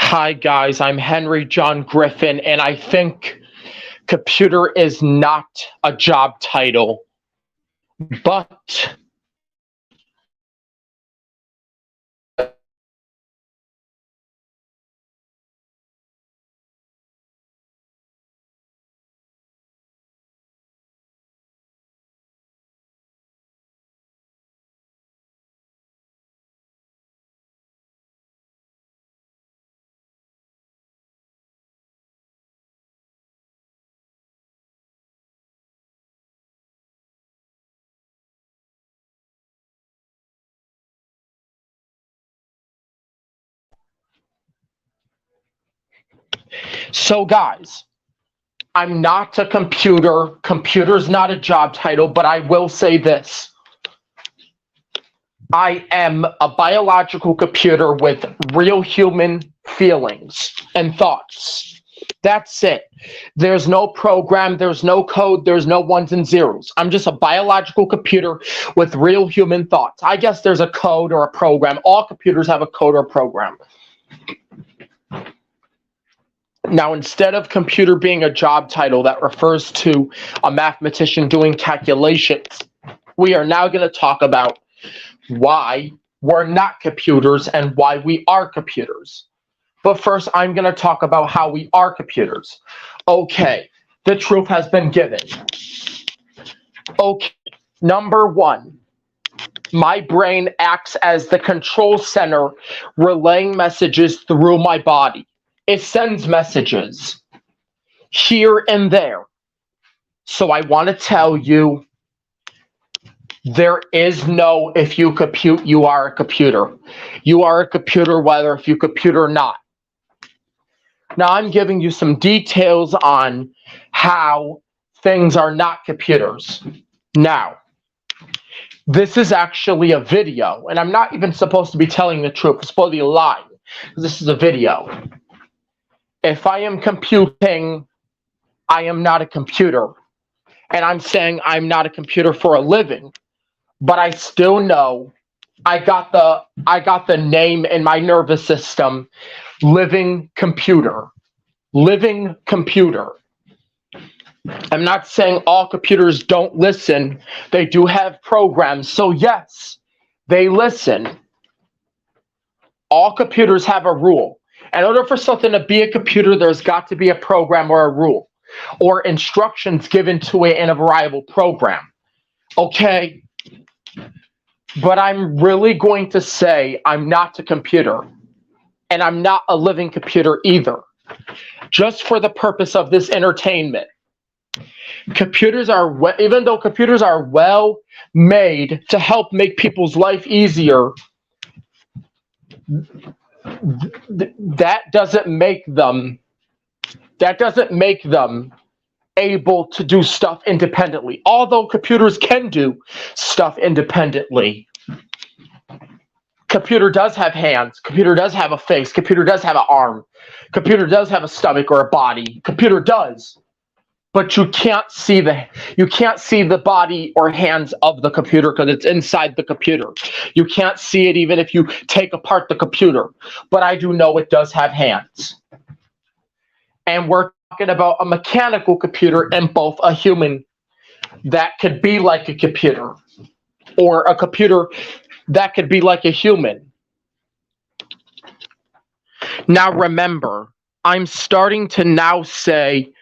Hi, guys. I'm Henry John Griffin, and I think computer is not a job title, but so, guys, I'm not a computer. Computer's not a job title, but I will say this. I am a biological computer with real human feelings and thoughts. That's it. There's no program, there's no code, there's no ones and zeros. I'm just a biological computer with real human thoughts. I guess there's a code or a program. All computers have a code or a program. Now, instead of computer being a job title that refers to a mathematician doing calculations, we are now going to talk about why we're not computers and why we are computers. But first, I'm going to talk about how we are computers. Okay, the truth has been given. Okay, number one, my brain acts as the control center, relaying messages through my body. It sends messages here and there. So I want to tell you, there is no if you compute, you are a computer. You are a computer whether if you compute or not. Now I'm giving you some details on how things are not computers. Now, this is actually a video, and I'm not even supposed to be telling the truth. It's supposed to be a lie, because this is a video. If I am computing, I am not a computer. And I'm saying I'm not a computer for a living, but I still know I got the name in my nervous system, living computer. Living computer. I'm not saying all computers don't listen. They do have programs. So yes, they listen. All computers have a rule. In order for something to be a computer, there's got to be a program or a rule or instructions given to it in a variable program. Okay? But I'm really going to say I'm not a computer, and I'm not a living computer either, just for the purpose of this entertainment. Computers are, even though computers are well made to help make people's life easier, that doesn't make them able to do stuff independently. Although computers can do stuff independently. Computer does have hands. Computer does have a face. Computer does have an arm. Computer does have a stomach or a body. Computer does. But you can't see the body or hands of the computer because it's inside the computer. You can't see it even if you take apart the computer. But I do know it does have hands. And we're talking about a mechanical computer and both a human that could be like a computer, or a computer that could be like a human. Now remember, I'm starting to now say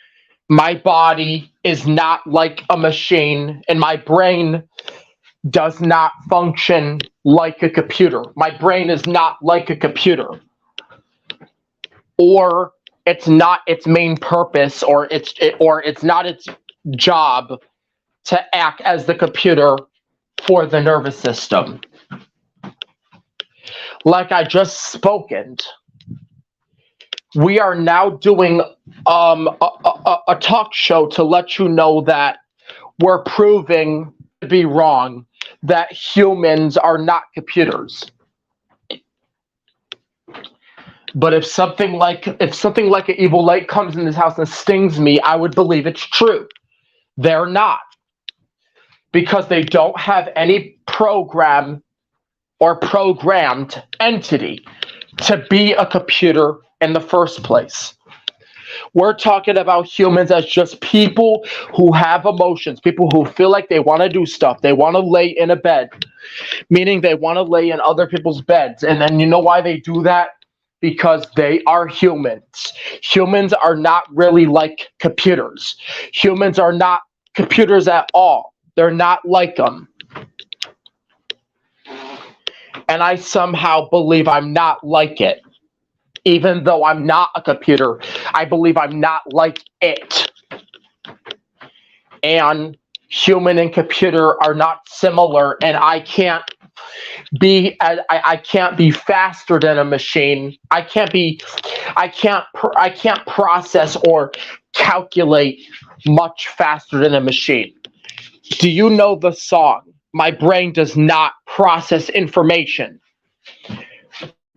my body is not like a machine, and my brain does not function like a computer. My brain is not like a computer. Or it's not its main purpose, or it's not its job to act as the computer for the nervous system. Like I just spoken, we are now doing a talk show to let you know that we're proving to be wrong, that humans are not computers. But if something like an evil light comes in this house and stings me, I would believe it's true. They're not. Because they don't have any program or programmed entity to be a computer in the first place. We're talking about humans as just people who have emotions, people who feel like they want to do stuff. They want to lay in a bed, meaning they want to lay in other people's beds. And then you know why they do that? Because they are humans. Humans are not really like computers. Humans are not computers at all. They're not like them. And I somehow believe I'm not like it. Even though I'm not a computer, I believe I'm not like it. And human and computer are not similar, and I can't be faster than a machine. I can't process or calculate much faster than a machine. Do you know the song "My Brain Does Not Process Information"?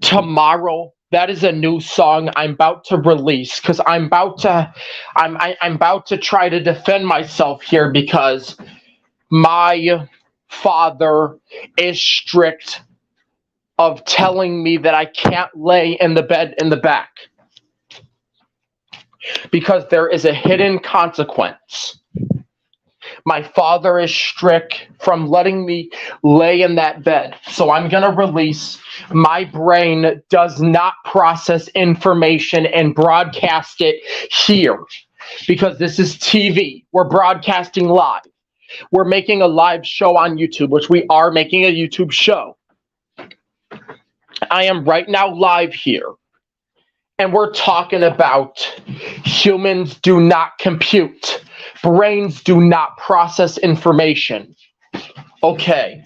Tomorrow, that is a new song I'm about to release, because I'm about to try to defend myself here, because my father is strict of telling me that I can't lay in the bed in the back, because there is a hidden consequence. My father is strict from letting me lay in that bed. So I'm going to release "My Brain Does Not Process Information" and broadcast it here, because this is TV. We're broadcasting live. We're making a live show on YouTube, which we are making a YouTube show. I am right now live here, and we're talking about humans do not compute. Brains do not process information. Okay,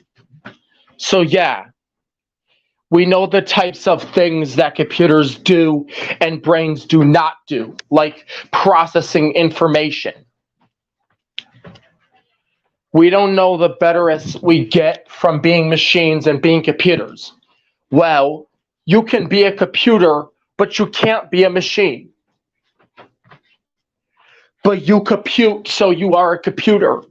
so yeah, we know the types of things that computers do and brains do not do, like processing information. We don't know the betterest we get from being machines and being computers. Well, you can be a computer, but you can't be a machine. But you compute, so you are a computer.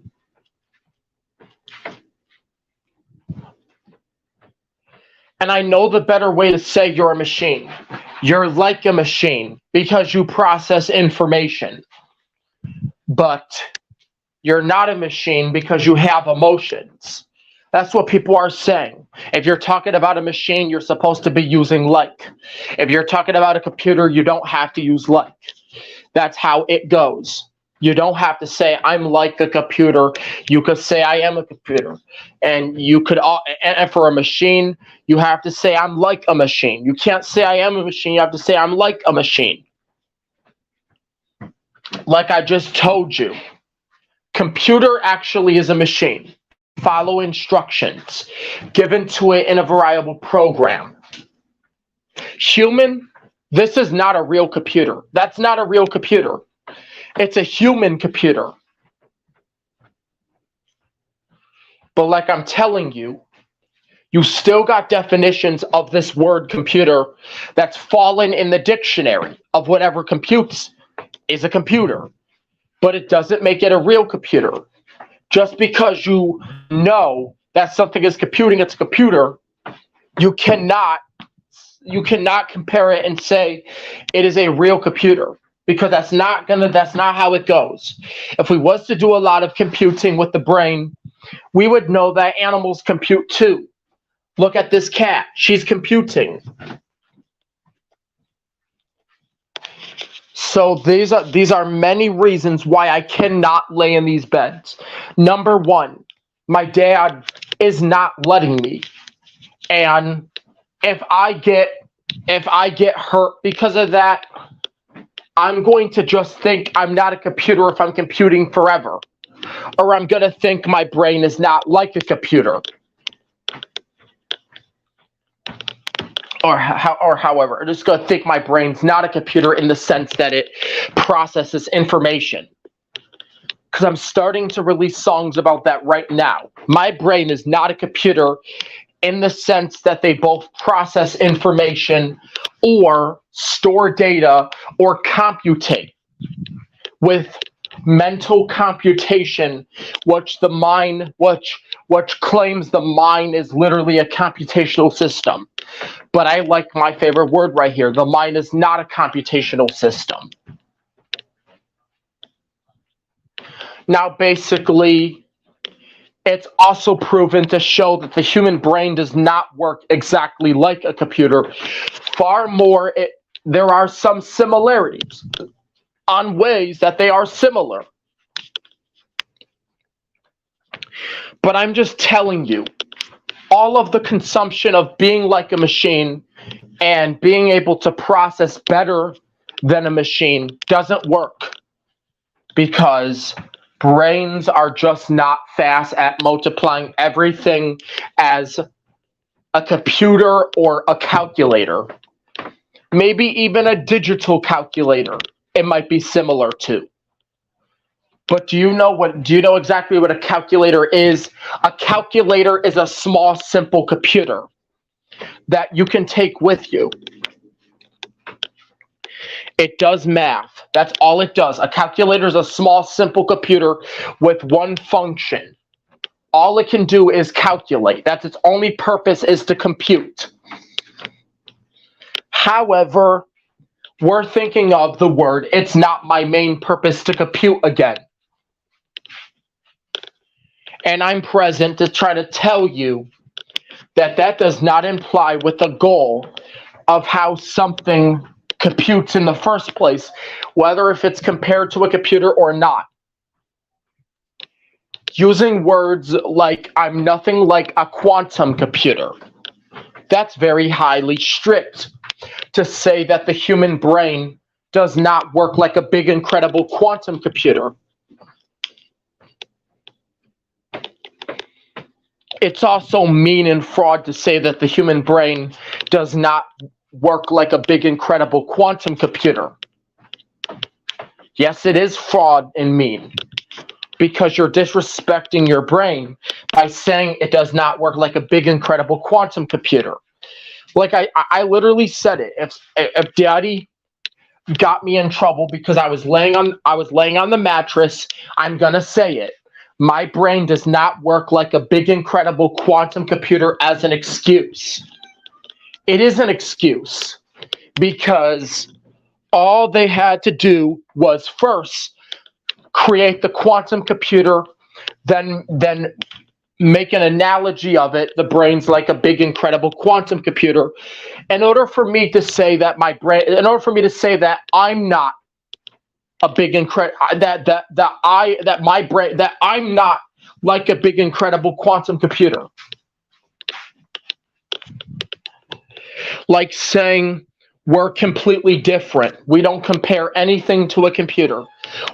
And I know the better way to say you're a machine. You're like a machine because you process information. But you're not a machine because you have emotions. That's what people are saying. If you're talking about a machine, you're supposed to be using like. If you're talking about a computer, you don't have to use like. That's how it goes. You don't have to say I'm like a computer. You could say I am a computer. And you could, and for a machine, you have to say I'm like a machine. You can't say I am a machine. You have to say I'm like a machine. Like I just told you, computer actually is a machine. Follow instructions given to it in a variable program. Human, this is not a real computer. That's not a real computer. It's a human computer. But like I'm telling you, you still got definitions of this word computer that's fallen in the dictionary of whatever computes is a computer. But it doesn't make it a real computer. Just because you know that something is computing, it's a computer, you cannot compare it and say it is a real computer, because that's not how it goes. If we was to do a lot of computing with the brain, we would know that animals compute too. Look at this cat. She's computing. So these are many reasons why I cannot lay in these beds. Number one, my dad is not letting me. And if I get hurt because of that, I'm going to just think I'm not a computer if I'm computing forever. Or I'm going to think my brain is not like a computer. Or however, I'm just going to think my brain's not a computer in the sense that it processes information. Because I'm starting to release songs about that right now. My brain is not a computer in the sense that they both process information or store data or computate with mental computation, which claims the mind is literally a computational system. But I like my favorite word right here. The mind is not a computational system. Now, basically, it's also proven to show that the human brain does not work exactly like a computer. Far more, there are some similarities on ways that they are similar. But I'm just telling you, all of the consumption of being like a machine and being able to process better than a machine doesn't work because brains are just not fast at multiplying everything as a computer or a calculator. Maybe even a digital calculator it might be similar to. But do you know exactly what a calculator is? A calculator is a small, simple computer that you can take with you. It does math. That's all it does. A calculator is a small, simple computer with one function. All it can do is calculate. That's its only purpose, is to compute. However, we're thinking of the word, it's not my main purpose to compute again. And I'm present to try to tell you that that does not imply with the goal of how something computes in the first place, whether if it's compared to a computer or not. Using words like, I'm nothing like a quantum computer, that's very highly strict to say that the human brain does not work like a big, incredible quantum computer. It's also mean and fraud to say that the human brain does not work like a big, incredible quantum computer. Yes, it is fraud and mean because you're disrespecting your brain by saying it does not work like a big, incredible quantum computer. Like I literally said it. If Daddy got me in trouble because I was laying on the mattress, I'm gonna say it. My brain does not work like a big, incredible quantum computer as an excuse. It is an excuse because all they had to do was first create the quantum computer, then make an analogy of it. The brain's like a big, incredible quantum computer. In order for me to say that I'm not a big that I'm not like a big, incredible quantum computer. Like saying we're completely different. We don't compare anything to a computer.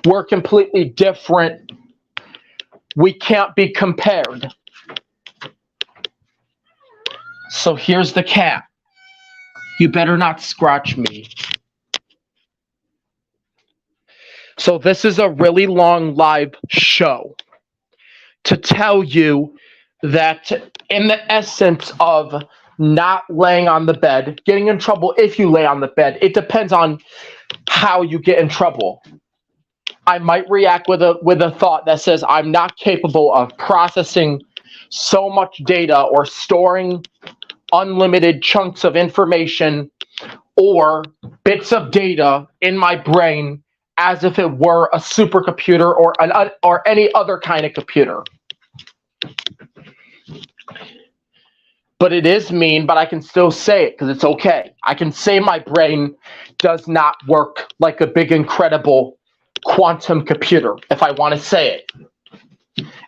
We're completely different. We can't be compared. So here's the cat. You better not scratch me. So this is a really long live show to tell you that in the essence of not laying on the bed, getting in trouble if you lay on the bed, it depends on how you get in trouble. I might react with a thought that says I'm not capable of processing so much data or storing unlimited chunks of information or bits of data in my brain as if it were a supercomputer or any other kind of computer. But it is mean, but I can still say it because it's okay. I can say my brain does not work like a big, incredible quantum computer if I want to say it.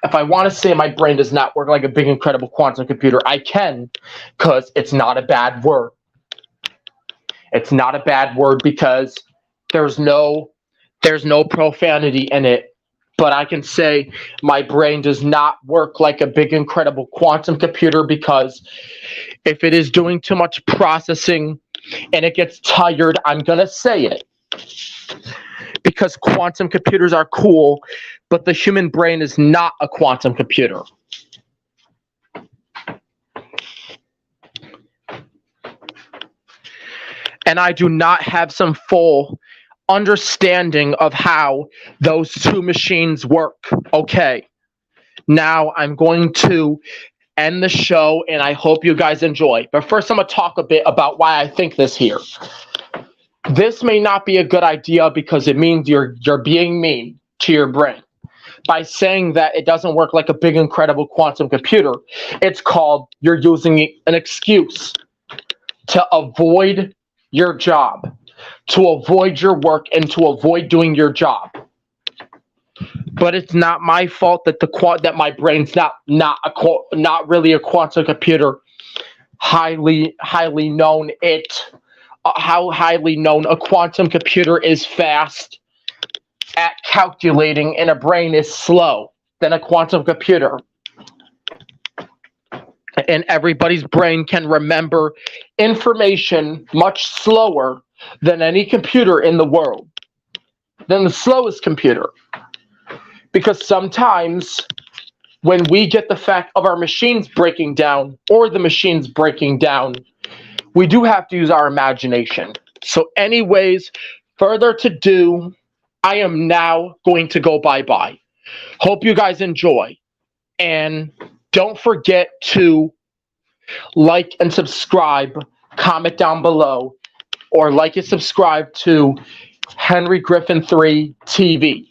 If I want to say my brain does not work like a big, incredible quantum computer, I can, because it's not a bad word. It's not a bad word because there's no profanity in it. But I can say my brain does not work like a big, incredible quantum computer because if it is doing too much processing and it gets tired, I'm going to say it. Because quantum computers are cool, but the human brain is not a quantum computer. And I do not have some full understanding of how those two machines work. Okay, now I'm going to end the show and I hope you guys enjoy. But first, I'm going to talk a bit about why I think this here. This may not be a good idea because it means you're being mean to your brain. By saying that it doesn't work like a big, incredible quantum computer, it's called you're using an excuse to avoid your job, to avoid your work, and to avoid doing your job. But it's not my fault that that my brain's not really a quantum computer. Highly known how highly known a quantum computer is fast at calculating, and a brain is slow than a quantum computer. And everybody's brain can remember information much slower than any computer in the world, than the slowest computer. Because sometimes when we get the fact of our machines breaking down or the machines breaking down, we do have to use our imagination. So anyways, further to do, I am now going to go bye-bye. Hope you guys enjoy. And don't forget to like and subscribe, comment down below, or like and subscribe to Henry Griffin 3 TV.